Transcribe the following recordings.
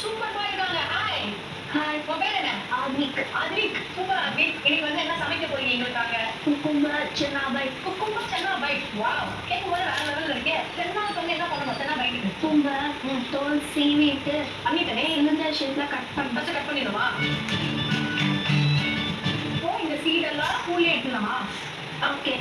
சூப்பர்மா இருக்காங்க. Hi. Hi. உங்க பேர் என்ன? ஆத்விக். ஆத்விக். சூப்பர் ஆத்விக். இன்னைக்கு வந்து என்ன சமைக்க போறீங்க எங்களுக்காக? Cucumber chana byte. Cucumber chana byte. Wow. கேட்கும்போது வேற லெவல்ல இருக்கே. சன்னாக்கு வந்து என்ன பண்ணணும்? சன்னா பைட்டுக்கு. குக்கும்பர் தோல் சீவிட்டு பண்ணிட்டனே. சிலிண்டர் ஷேப்ல கட் பண்ணணும். ஃபர்ஸ்ட் கட் பண்ணிடுமா? இப்போ இந்த சீட் எல்லாம் கூலே எடுத்துலாமா? ஓகே.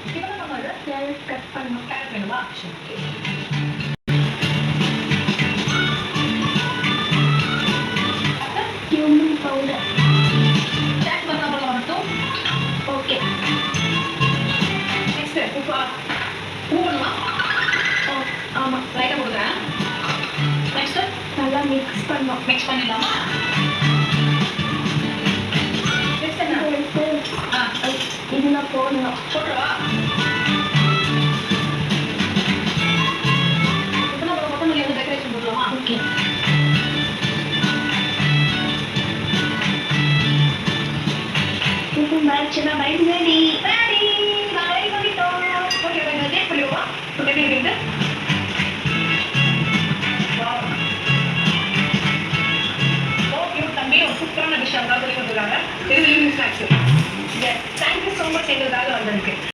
இப்போ என்ன பண்ணுறது? கேரட் கட் பண்ணணும். கேரட் வேணுமா? Okay. cumin powder. Chaat masala மட்டும். ஓகே. நெக்ஸ்ட் உப்பு. உப்பு வேணுமா? ஆமாம். லைட்டாக கொடுக்குறேன். நெக்ஸ்ட் நல்லா மிக்ஸ் பண்ணணும். மிக்ஸ் பண்ணிடலாமா? நெக்ஸ்ட் என்ன? எடுத்து ஆ இதில் போடணும். போட்டுருவா. இப்போ நம்ம கொத்தமல்லி வந்து டெக்கரேஷன் போடலாமா? Okay. Cucumber chana byte ready.